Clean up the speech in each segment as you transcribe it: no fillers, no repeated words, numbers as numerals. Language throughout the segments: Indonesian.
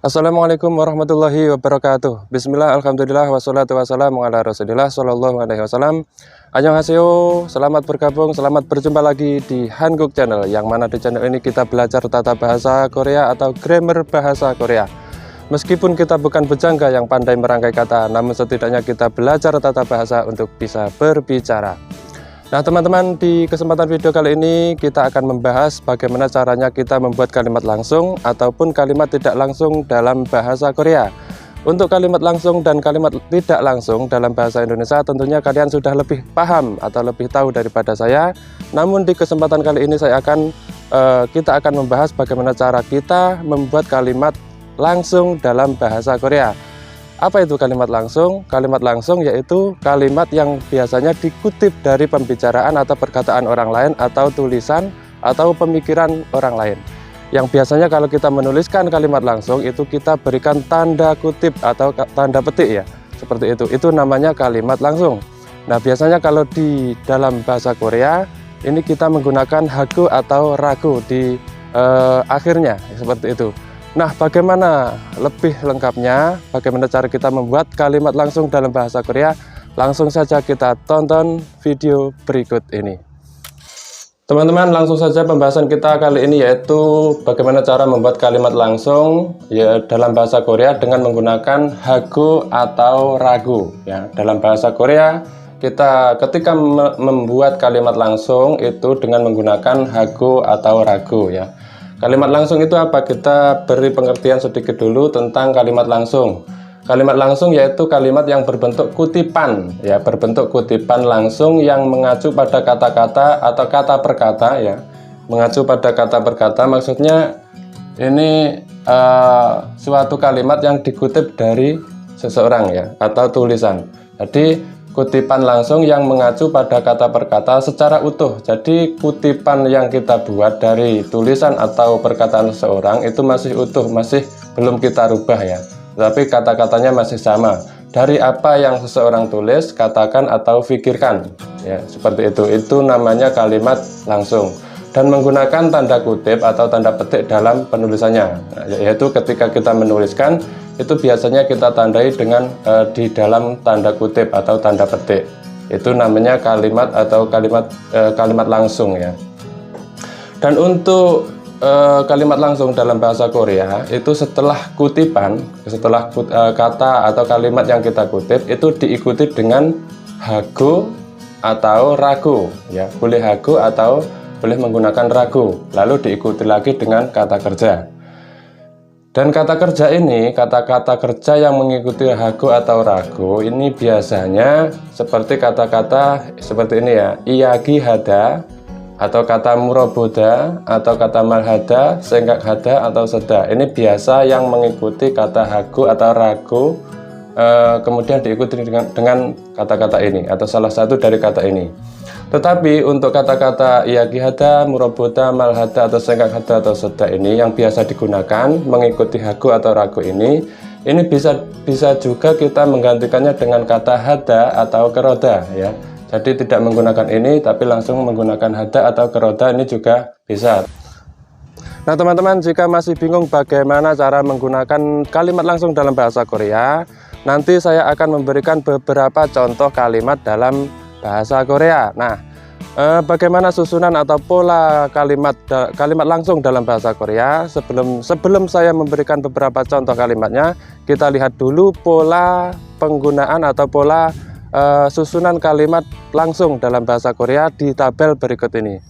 Assalamualaikum warahmatullahi wabarakatuh. Bismillah, alhamdulillah, wassalatu wassalamu ala rasulillah sallallahu alaihi wasallam. Annyeonghaseyo, selamat bergabung, selamat berjumpa lagi di Hanguk Channel. Yang mana di channel ini kita belajar tata bahasa Korea atau grammar bahasa Korea. Meskipun kita bukan bujangga yang pandai merangkai kata, namun setidaknya kita belajar tata bahasa untuk bisa berbicara. Nah teman-teman, di kesempatan video kali ini kita akan membahas bagaimana caranya kita membuat kalimat langsung ataupun kalimat tidak langsung dalam bahasa Korea. Untuk kalimat langsung dan kalimat tidak langsung dalam bahasa Indonesia tentunya kalian sudah lebih paham atau lebih tahu daripada saya. Namun di kesempatan kali ini kita akan membahas bagaimana cara kita membuat kalimat langsung dalam bahasa Korea. Apa itu kalimat langsung? Kalimat langsung yaitu kalimat yang biasanya dikutip dari pembicaraan atau perkataan orang lain atau tulisan atau pemikiran orang lain. Yang biasanya kalau kita menuliskan kalimat langsung itu kita berikan tanda kutip atau tanda petik ya. Seperti itu. Itu namanya kalimat langsung. Nah, biasanya kalau di dalam bahasa Korea ini kita menggunakan hago atau rago di akhirnya seperti itu. Nah, bagaimana lebih lengkapnya, bagaimana cara kita membuat kalimat langsung dalam bahasa Korea? Langsung saja kita tonton video berikut ini. Teman-teman, langsung saja pembahasan kita kali ini yaitu bagaimana cara membuat kalimat langsung ya dalam bahasa Korea dengan menggunakan hago atau rago. Ya, dalam bahasa Korea kita ketika membuat kalimat langsung itu dengan menggunakan hago atau rago ya. Kalimat langsung itu apa? Kita beri pengertian sedikit dulu tentang kalimat langsung. Kalimat langsung yaitu kalimat yang berbentuk kutipan, ya, berbentuk kutipan langsung yang mengacu pada kata-kata atau kata per kata, ya, mengacu pada kata per kata. Maksudnya ini suatu kalimat yang dikutip dari seseorang, ya, atau tulisan. Jadi kutipan langsung yang mengacu pada kata per kata secara utuh. Jadi kutipan yang kita buat dari tulisan atau perkataan seseorang itu masih utuh, masih belum kita rubah ya. Tapi kata-katanya masih sama. Dari apa yang seseorang tulis, katakan atau pikirkan. Ya, seperti itu. Itu namanya kalimat langsung. Dan menggunakan tanda kutip atau tanda petik dalam penulisannya. Nah, yaitu ketika kita menuliskan itu biasanya kita tandai dengan di dalam tanda kutip atau tanda petik. Itu namanya kalimat atau kalimat langsung ya. Dan untuk kalimat langsung dalam bahasa Korea itu setelah kutipan, setelah kata atau kalimat yang kita kutip itu diikuti dengan hago atau rago ya. Boleh hago atau boleh menggunakan rago. Lalu diikuti lagi dengan kata kerja. Dan kata kerja ini, kata-kata kerja yang mengikuti hago atau rago ini biasanya seperti kata-kata seperti ini ya, iyagi hada atau kata muroboda atau kata malhada, senggak hada atau seda. Ini biasa yang mengikuti kata hago atau rago kemudian diikuti dengan kata-kata ini atau salah satu dari kata ini. Tetapi untuk kata-kata iyagi hada, muroboda, malhada atau senggak hada atau seda ini yang biasa digunakan mengikuti hago atau rago ini bisa juga kita menggantikannya dengan kata hada atau keroda ya. Jadi tidak menggunakan ini tapi langsung menggunakan hada atau keroda ini juga bisa. Nah teman-teman, jika masih bingung bagaimana cara menggunakan kalimat langsung dalam bahasa Korea, nanti saya akan memberikan beberapa contoh kalimat dalam bahasa Korea. Nah, bagaimana susunan atau pola kalimat langsung dalam bahasa Korea? Sebelum saya memberikan beberapa contoh kalimatnya, kita lihat dulu pola penggunaan atau pola susunan kalimat langsung dalam bahasa Korea di tabel berikut ini.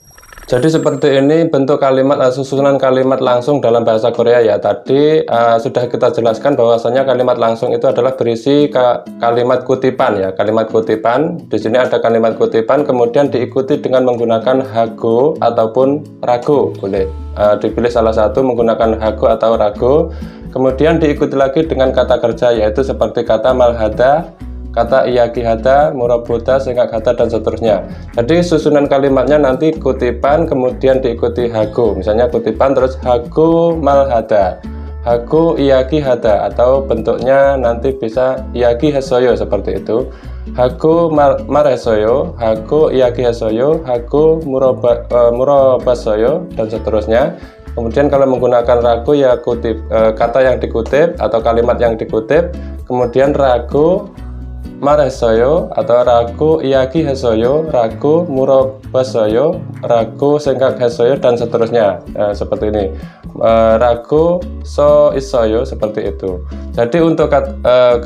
Jadi seperti ini bentuk kalimat susunan kalimat langsung dalam bahasa Korea ya. Tadi sudah kita jelaskan bahwasanya kalimat langsung itu adalah berisi kalimat kutipan ya, kalimat kutipan. Di sini ada kalimat kutipan kemudian diikuti dengan menggunakan hago ataupun rago. Boleh dipilih salah satu menggunakan hago atau rago. Kemudian diikuti lagi dengan kata kerja yaitu seperti kata malhada, kata iyagi hada, muroboda, senggak hada dan seterusnya. Jadi susunan kalimatnya nanti kutipan kemudian diikuti hago. Misalnya kutipan terus hago malhada, hago iyagi hada atau bentuknya nanti bisa iyagi hasoyo seperti itu. Hago maresoyo, hago iyagi hasoyo, hago murobasoyo dan seterusnya. Kemudian kalau menggunakan ragu ya kata yang dikutip atau kalimat yang dikutip, kemudian ragu maresoyo atau ragu iyaki hesoyo, ragu murobasoyo, ragu sengkak hesoyo, dan seterusnya. Seperti ini. Ragu so isoyo, seperti itu. Jadi untuk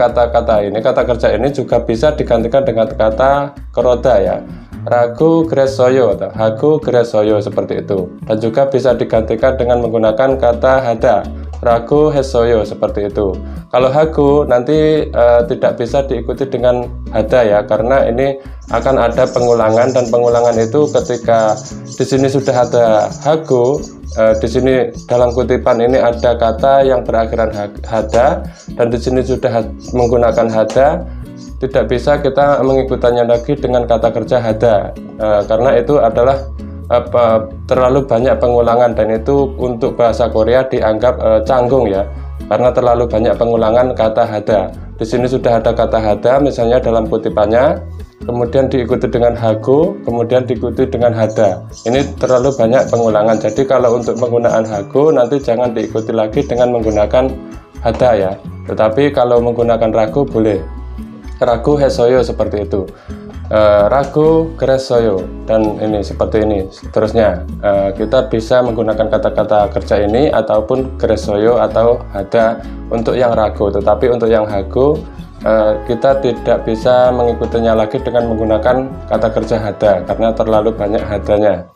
kata-kata ini, kata kerja ini juga bisa digantikan dengan kata keroda ya. Ragu gresoyo atau hagu gresoyo, seperti itu. Dan juga bisa digantikan dengan menggunakan kata hada. Ragu hesoyo, seperti itu. Kalau hagu nanti tidak bisa diikuti dengan hada ya, karena ini akan ada pengulangan, dan pengulangan itu ketika di sini sudah ada hagu, di sini dalam kutipan ini ada kata yang berakhiran hada, dan di sini sudah menggunakan hada, tidak bisa kita mengikutannya lagi dengan kata kerja hada, karena itu adalah terlalu banyak pengulangan, dan itu untuk bahasa Korea dianggap canggung ya, karena terlalu banyak pengulangan kata hada. Di sini sudah ada kata hada misalnya dalam kutipannya, kemudian diikuti dengan hago, kemudian diikuti dengan hada. Ini terlalu banyak pengulangan. Jadi kalau untuk penggunaan hago nanti jangan diikuti lagi dengan menggunakan hada ya. Tetapi kalau menggunakan ragu boleh. Ragu hesoyo, seperti itu. Ragu gresoyo, dan ini seperti ini seterusnya. Kita bisa menggunakan kata-kata kerja ini ataupun gresoyo atau hada untuk yang ragu, tetapi untuk yang hago kita tidak bisa mengikutinya lagi dengan menggunakan kata kerja hada karena terlalu banyak hadanya.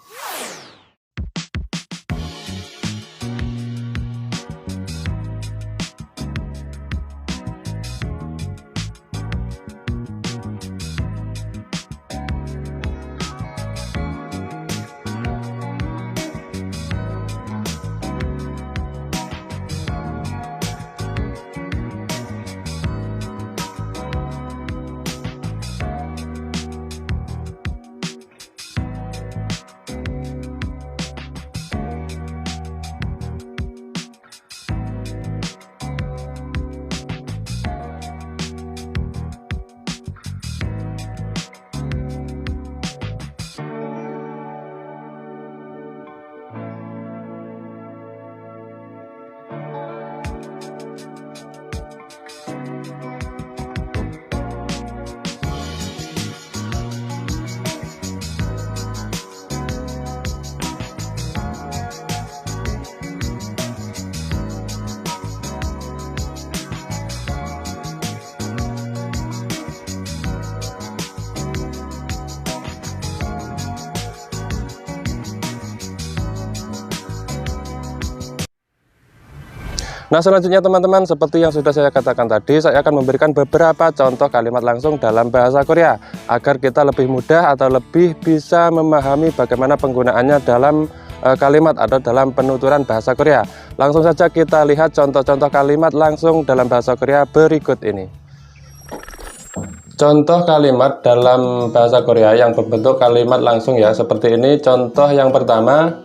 Nah, selanjutnya teman-teman, seperti yang sudah saya katakan tadi, saya akan memberikan beberapa contoh kalimat langsung dalam bahasa Korea agar kita lebih mudah atau lebih bisa memahami bagaimana penggunaannya dalam kalimat atau dalam penuturan bahasa Korea. Langsung saja kita lihat contoh-contoh kalimat langsung dalam bahasa Korea berikut ini. Contoh kalimat dalam bahasa Korea yang berbentuk kalimat langsung ya, seperti ini. Contoh yang pertama,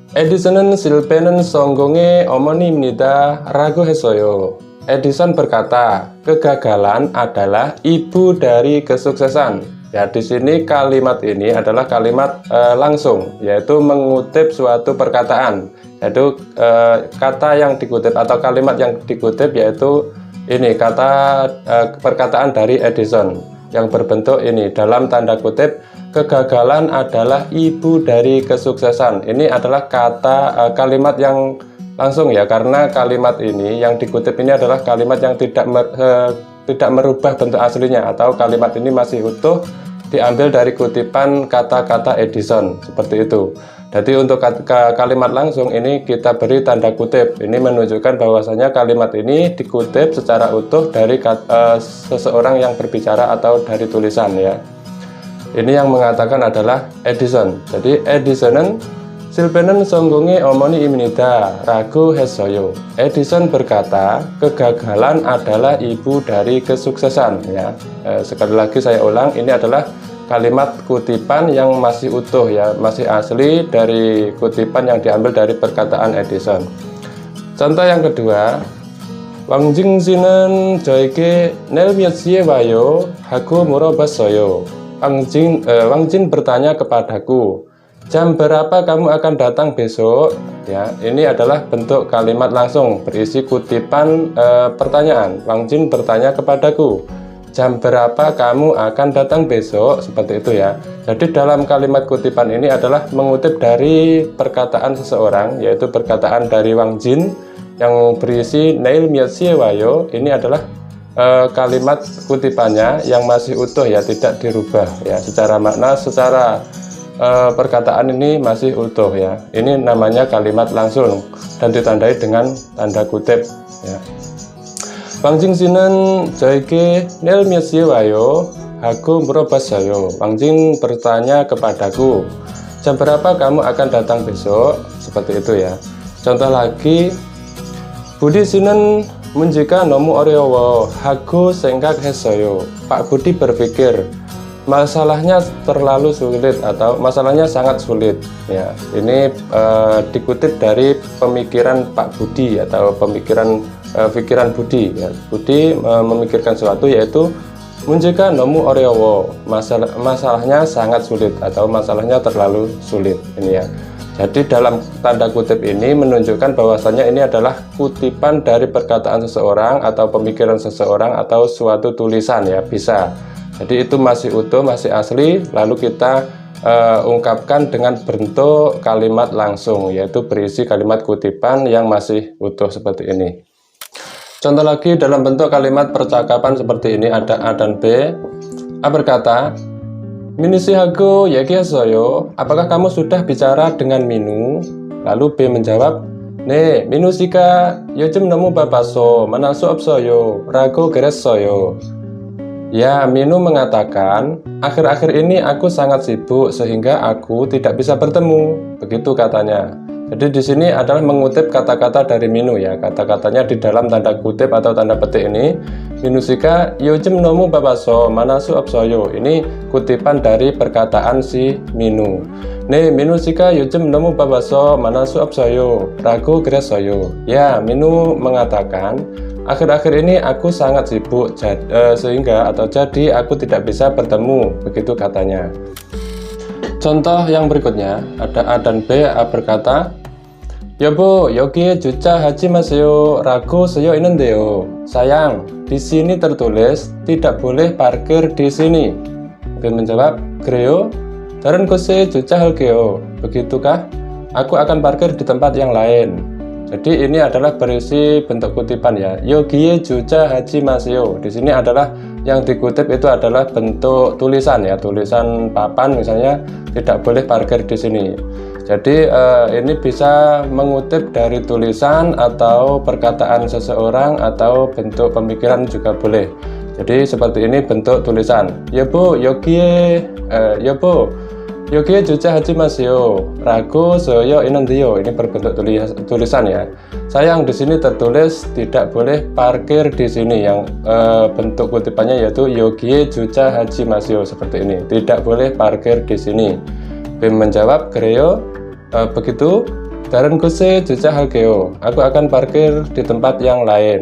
에디슨은 실패는 성공의 어머니입니다 라고 했어요. Edison berkata, kegagalan adalah ibu dari kesuksesan. Ya, di sini kalimat ini adalah kalimat langsung, yaitu mengutip suatu perkataan. Yaitu kata yang dikutip atau kalimat yang dikutip yaitu ini kata perkataan dari Edison yang berbentuk ini dalam tanda kutip, kegagalan adalah ibu dari kesuksesan. Ini adalah kata kalimat yang langsung ya, karena kalimat ini yang dikutip ini adalah kalimat yang tidak merubah bentuk aslinya, atau kalimat ini masih utuh diambil dari kutipan kata-kata Edison, seperti itu. Jadi untuk kalimat langsung ini kita beri tanda kutip. Ini menunjukkan bahwasanya kalimat ini dikutip secara utuh dari seseorang yang berbicara atau dari tulisan ya. Ini yang mengatakan adalah Edison. Jadi Ediso는 실패는 성공의 어머니입니다 라고 했어요. Edison berkata, kegagalan adalah ibu dari kesuksesan ya. Sekali lagi saya ulang, ini adalah kalimat kutipan yang masih utuh ya, masih asli dari kutipan yang diambil dari perkataan Edison. Contoh yang kedua, 왕진 씨는 저에게 내일 몇 시에 와요? 하고 물어봤어요. Wang Jin bertanya kepadaku, Jam berapa kamu akan datang besok? Ya, ini adalah bentuk kalimat langsung berisi kutipan pertanyaan. Wang Jin bertanya kepadaku, jam berapa kamu akan datang besok? Seperti itu ya. Jadi dalam kalimat kutipan ini adalah mengutip dari perkataan seseorang, yaitu perkataan dari Wang Jin yang berisi Neil Mietsie Wayo. Ini adalah kalimat kutipannya yang masih utuh ya, tidak dirubah ya. Secara makna, secara perkataan ini masih utuh ya. Ini namanya kalimat langsung dan ditandai dengan tanda kutip ya. Wang Jin 씨는 저에게 내일 몇 시에 와요? 하고 물어봤어요. Wang Jin bertanya kepadaku, jam berapa kamu akan datang besok? Seperti itu ya. Contoh lagi, Budi 씨는 문제가 너무 어려워 하고 생각했어요. Pak Budi berpikir masalahnya terlalu sulit atau masalahnya sangat sulit ya. Ini dikutip dari pemikiran Pak Budi atau pikiran Budi ya. Budi memikirkan sesuatu, yaitu 문제가 너무 어려워, masalahnya sangat sulit atau masalahnya terlalu sulit ini ya. Jadi dalam tanda kutip ini menunjukkan bahwasannya ini adalah kutipan dari perkataan seseorang atau pemikiran seseorang atau suatu tulisan ya, bisa. Jadi itu masih utuh, masih asli, lalu kita ungkapkan dengan bentuk kalimat langsung, yaitu berisi kalimat kutipan yang masih utuh seperti ini. Contoh lagi dalam bentuk kalimat percakapan seperti ini, ada A dan B. A berkata, Minu 씨하고 얘기했어요. Apakah kamu sudah bicara dengan Minu? Lalu B menjawab, 네, 민우 씨가 요즘 너무 바빠서 만날 수 없어요. 라고 그랬어요. Ya, Minu mengatakan, akhir-akhir ini aku sangat sibuk sehingga aku tidak bisa bertemu. Begitu katanya. Jadi di sini adalah mengutip kata-kata dari Minu ya. Kata-katanya di dalam tanda kutip atau tanda petik ini, Minu 씨가 요즘 너무 바빠서 만날 수 없어요. Ini kutipan dari perkataan si Minu. 네, 민우 씨가 요즘 너무 바빠서 만날 수 없어요. 라고 그랬어요. Ya, Minu mengatakan, akhir-akhir ini aku sangat sibuk sehingga atau jadi aku tidak bisa bertemu. Begitu katanya. Contoh yang berikutnya, ada A dan B. A berkata, 여보, 여기에 주차하지 마세요. 라고 쓰여 있는데요. Sayang, di sini tertulis tidak boleh parkir di sini. B menjawab, 그래요? 다른 곳에 주차할게요. Begitukah? Aku akan parkir di tempat yang lain. Jadi ini adalah berisi bentuk kutipan ya. 여기에 주차하지 마세요. Di sini adalah yang dikutip itu adalah bentuk tulisan ya, tulisan papan misalnya, tidak boleh parkir di sini. Jadi ini bisa mengutip dari tulisan atau perkataan seseorang atau bentuk pemikiran juga boleh. Jadi seperti ini bentuk tulisan. 여보, 여기에 주차하지 마세요. 라고 써여 있는데요. Ini berbentuk tulisan ya. Sayang, di sini tertulis tidak boleh parkir di sini. Yang bentuk kutipannya yaitu 여기에 주차하지 마세요, seperti ini. Tidak boleh parkir di sini. B menjawab, 그래요? Begitu. 다른 곳에 주차할게요. Aku akan parkir di tempat yang lain.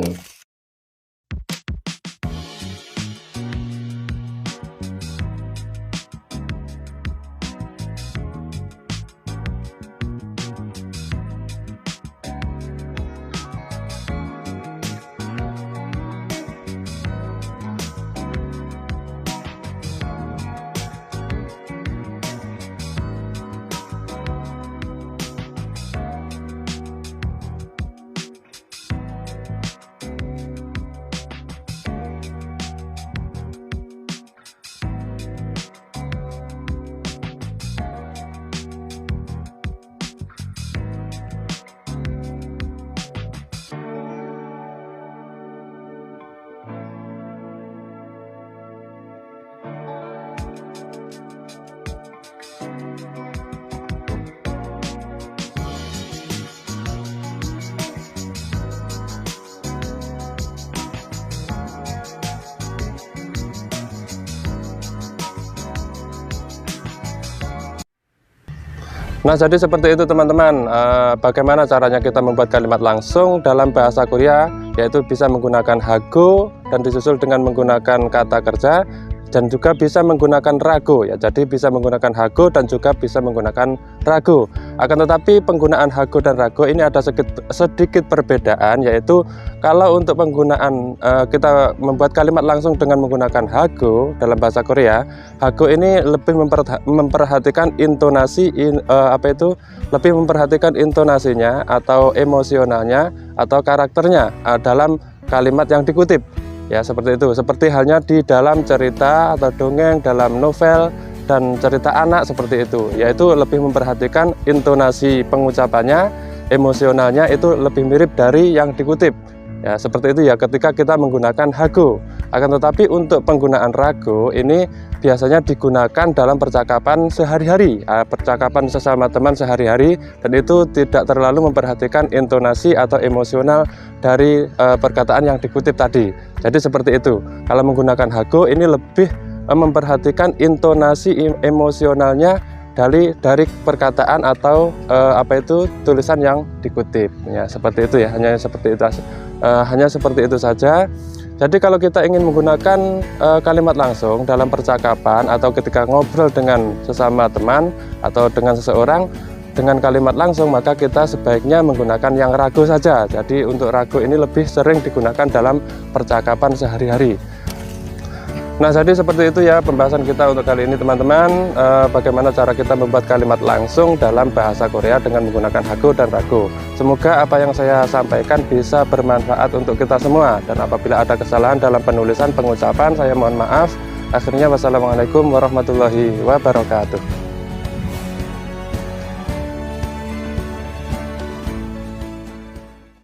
Nah, jadi seperti itu teman-teman, bagaimana caranya kita membuat kalimat langsung dalam bahasa Korea, yaitu bisa menggunakan hago dan disusul dengan menggunakan kata kerja. dan juga bisa menggunakan rago ya. Jadi bisa menggunakan hago dan juga bisa menggunakan rago. Akan tetapi penggunaan hago dan rago ini ada sedikit perbedaan, yaitu kalau untuk penggunaan kita membuat kalimat langsung dengan menggunakan hago dalam bahasa Korea, hago ini lebih memperhatikan intonasi lebih memperhatikan intonasinya atau emosionalnya atau karakternya dalam kalimat yang dikutip ya, seperti itu. Seperti halnya di dalam cerita atau dongeng, dalam novel dan cerita anak seperti itu, yaitu lebih memperhatikan intonasi pengucapannya, emosionalnya itu lebih mirip dari yang dikutip ya, seperti itu ya ketika kita menggunakan hago. Akan tetapi untuk penggunaan rago ini biasanya digunakan dalam percakapan sehari-hari, percakapan sesama teman sehari-hari, dan itu tidak terlalu memperhatikan intonasi atau emosional dari perkataan yang dikutip tadi. Jadi seperti itu. Kalau menggunakan hago ini lebih memperhatikan intonasi emosionalnya dari perkataan atau tulisan yang dikutip ya, seperti itu ya, hanya seperti itu saja. Jadi kalau kita ingin menggunakan kalimat langsung dalam percakapan atau ketika ngobrol dengan sesama teman atau dengan seseorang dengan kalimat langsung, maka kita sebaiknya menggunakan yang rago saja. Jadi untuk rago ini lebih sering digunakan dalam percakapan sehari-hari. Nah, jadi seperti itu ya pembahasan kita untuk kali ini teman-teman, bagaimana cara kita membuat kalimat langsung dalam bahasa Korea dengan menggunakan hago dan rago. Semoga apa yang saya sampaikan bisa bermanfaat untuk kita semua, dan apabila ada kesalahan dalam penulisan pengucapan saya mohon maaf. Akhirnya wassalamualaikum warahmatullahi wabarakatuh.